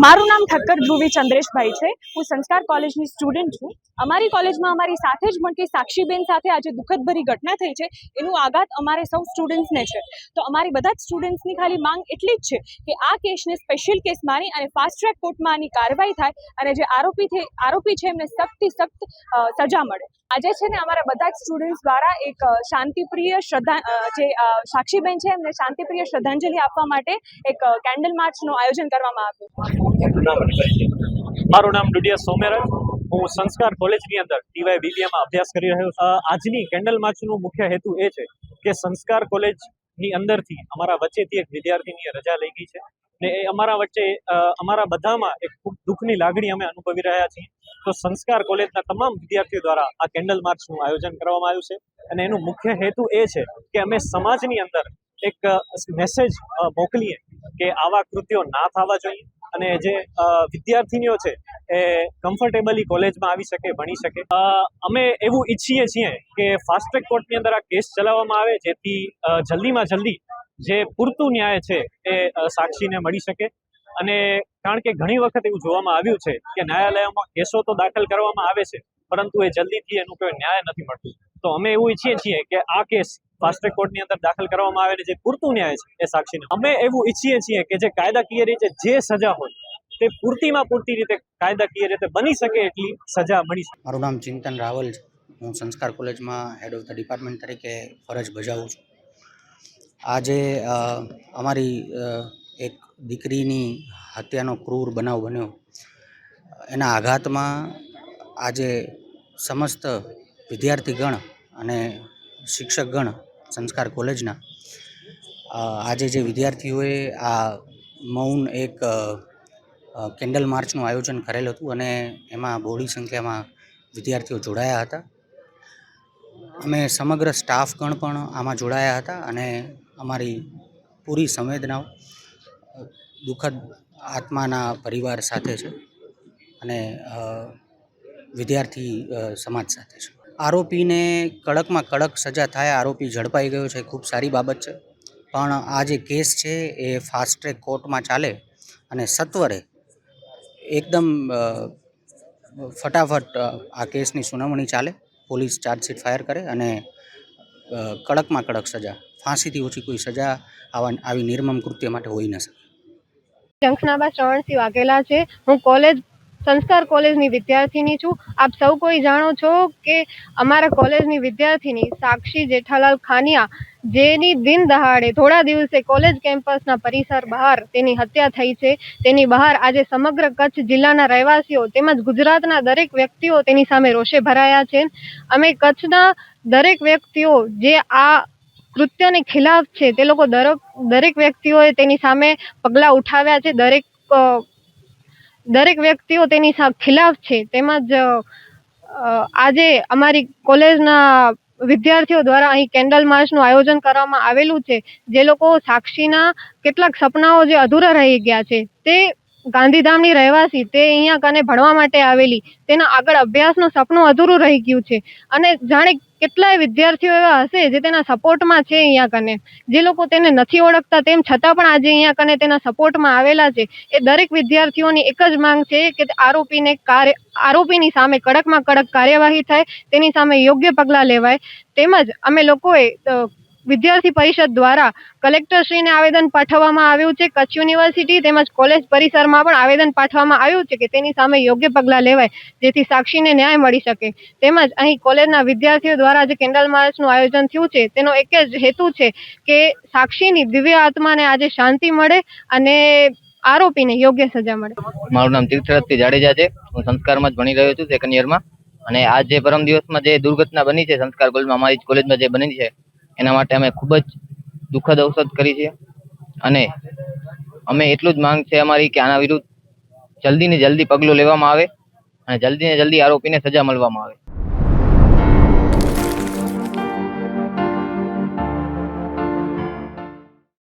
મારું નામ ઠક્કર ધ્રુવી ચંદ્રેશભાઈ છે। હું સંસ્કાર કોલેજની સ્ટુડન્ટ છું। અમારી કોલેજમાં અમારી સાથે જ ભણતી સાક્ષીબેન સાથે આજે દુઃખદભરી ઘટના થઈ છે, એનું આઘાત અમારે સૌ સ્ટુડન્ટ્સને છે। તો અમારી બધા જ સ્ટુડન્ટ્સની ખાલી માંગ એટલી જ છે કે આ કેસને સ્પેશિયલ કેસ માની અને ફાસ્ટ ટ્રેક કોર્ટમાં આની કાર્યવાહી થાય અને જે આરોપી છે એમને સખ્તથી સખ્ત સજા મળે। આજે છે ને અમારા બધા જ સ્ટુડન્ટ્સ દ્વારા એક શાંતિપ્રિય જે સાક્ષીબેન છે એમને શાંતિપ્રિય શ્રદ્ધાંજલિ આપવા માટે એક કેન્ડલ માર્ચનું આયોજન કરવામાં આવ્યું। મારું નામ ડુડિયા સોમેરાજ, હું સંસ્કાર કોલેજની અંદર ટીવાય બીબીએમાં અભ્યાસ કરી રહ્યો છું। આજની કેન્ડલ માર્ચનું મુખ્ય હેતુ એ છે કે સંસ્કાર કોલેજની અંદરથી અમારા વચ્ચેથી એક વિદ્યાર્થીની રજા લઈ ગઈ છે ને એ અમારા વચ્ચે અમારા બધામાં એક ખૂબ દુઃખની લાગણી અમે અનુભવી રહ્યા છીએ। તો સંસ્કાર કોલેજના તમામ વિદ્યાર્થીઓ દ્વારા આ કેન્ડલ માર્ચનું આયોજન કરવામાં આવ્યું છે અને એનું મુખ્ય હેતુ એ છે કે અમે સમાજની અંદર એક મેસેજ મોકલીએ કે આવા કૃત્યો ના થવા જોઈએ અને જે વિદ્યાર્થીનીઓ છે એ કમ્ફર્ટેબલી કોલેજમાં આવી શકે, ભણી શકે। અમે એવું ઈચ્છીએ છીએ કે ફાસ્ટ ટ્રેક કોર્ટની અંદર આ કેસ ચલાવવામાં આવે જેથી જલ્દીમાં જલ્દી જે પૂરતું ન્યાય છે એ સાક્ષીને મળી શકે। અને કારણ કે ઘણી વખત એવું જોવામાં આવ્યું છે કે ન્યાયાલયોમાં કેસો તો દાખલ કરવામાં આવે છે પરંતુ એ જલ્દીથી એનું કોઈ ન્યાય નથી મળતું। તો અમે એવું ઈચ્છીએ છીએ કે આ કેસ ફાસ્ટ ટ્રેક કોર્ટની અંદર દાખલ કરવામાં આવે અને જે પૂરતું ન્યાય છે એ સાક્ષીને। અમે એવું ઈચ્છીએ છીએ કે જે કાયદાકીય રીતે જે સજા હોય તે પૂરતીમાં પૂરતી રીતે કાયદાકીય રીતે બની શકે એટલી સજા મળી શકે। મારું નામ ચિંતન રાવલ છે। હું સંસ્કાર કોલેજમાં હેડ ઓફ ધ ડિપાર્ટમેન્ટ તરીકે ફરજ બજાવું છું। આજે અમારી એક દીકરીની હત્યાનો ક્રૂર બનાવ બન્યો, એના આઘાતમાં આજે સમસ્ત વિદ્યાર્થીગણ અને શિક્ષકગણ સંસ્કાર કોલેજના આજે જે વિદ્યાર્થીઓએ આ મૌન એક કેન્ડલ માર્ચનું આયોજન કરેલ હતું અને એમાં બહોળી સંખ્યામાં વિદ્યાર્થીઓ જોડાયા હતા। અમે સમગ્ર સ્ટાફગણ પણ આમાં જોડાયા હતા અને અમારી પૂરી સંવેદનાઓ દુઃખદ આત્માના પરિવાર સાથે છે અને વિદ્યાર્થી સમાજ સાથે છે। આરોપીને કડકમાં કડક સજા થાય, આરોપી ઝડપાઈ ગયો છે, ખૂબ સારી બાબત છે। પણ આ જે કેસ છે એ ફાસ્ટ ટ્રેક કોર્ટમાં ચાલે અને સત્વરે એકદમ ફટાફટ આ કેસની સુનાવણી ચાલે, પોલીસ ચાર્જશીટ ફાયર કરે અને કડકમાં કડક સજા, ફાંસીથી ઓછી કોઈ સજા આવી નિર્મમ કૃત્ય માટે હોઈ ન શકે। જંખનાબા શ્રવણસિંહ વાઘેલા છે। હું સંસ્કાર કોલેજની વિદ્યાર્થીની છું। આપ સૌ કોઈ જાણો છો કે અમારા કોલેજની વિદ્યાર્થીની સાક્ષી જેઠાલાલ ખાનિયા, જેની દિન દહાડે થોડા દિવસે કોલેજ કેમ્પસના પરિસર બહાર તેની હત્યા થઈ છે, તેની બહાર આજે સમગ્ર કચ્છ જિલ્લાના રહેવાસીઓ તેમજ ગુજરાતના દરેક વ્યક્તિઓ તેની સામે રોષે ભરાયા છે। અમે કચ્છના દરેક વ્યક્તિઓ જે આ કૃત્યની ખિલાફ છે તે લોકો દરેક વ્યક્તિઓએ તેની સામે પગલાં ઉઠાવ્યા છે, દરેક વ્યક્તિઓ તેની ખિલાફ છે। તેમજ આજે અમારી કોલેજના વિદ્યાર્થીઓ દ્વારા અહીં કેન્ડલ માર્ચનું આયોજન કરવામાં આવેલું છે। જે લોકો સાક્ષીના કેટલાક સપનાઓ જે અધૂરા રહી ગયા છે, તે ગાંધીધામની રહેવાસી, તે અહીંયા કને ભણવા માટે આવેલી, તેના આગળ અભ્યાસનું સપનું અધૂરું રહી ગયું છે અને જાણે કેટલાય વિદ્યાર્થીઓ એવા હશે જે તેના સપોર્ટમાં છે અહીંયા કને, જે લોકો તેને નથી ઓળખતા તેમ છતાં પણ આજે અહીંયા કને તેના સપોર્ટમાં આવેલા છે। એ દરેક વિદ્યાર્થીઓની એક જ માંગ છે કે આરોપીની સામે કડકમાં કડક કાર્યવાહી થાય, તેની સામે યોગ્ય પગલાં લેવાય। તેમજ અમે લોકોએ વિદ્યાર્થી પરિષદ દ્વારા કલેક્ટરશ્રીને આવેદન પાઠવવામાં આવ્યું છે। કચ્છ યુનિવર્સિટી તેમજ કોલેજ પરિસરમાં પણ આવેદન પાઠવવામાં આવ્યું છે કે તેની સામે યોગ્ય પગલાં લેવાય જેથી સાક્ષીને ન્યાય મળી શકે। તેમજ અહીં કોલેજના વિદ્યાર્થીઓ દ્વારા જે કેન્ડલ માર્ચનું આયોજન થયું છે તેનો એક જ હેતુ છે કે સાક્ષીની દિવ્ય આત્માને આજે શાંતિ મળે અને આરોપીને યોગ્ય સજા મળે। મારું નામ તીર્થરાજસિંહ જાડેજા છે। હું સંસ્કારમાં જ ભણી રહ્યો છું, સેકન્ડ યરમાં। અને આજ જે પરમ દિવસમાં જે દુર્ઘટના બની છે સંસ્કાર કોલેજમાં, અમારી કોલેજમાં જે બની છે, એના માટે અમે ખૂબ જ દુઃખદ અવસાદ કરી છે અને અમે એટલું જ માંગ છે અમારી કે આના વિરુદ્ધ જલ્દી ને જલ્દી પગલું લેવામાં આવે અને જલ્દી ને જલ્દી આરોપીને સજા મળવામાં આવે।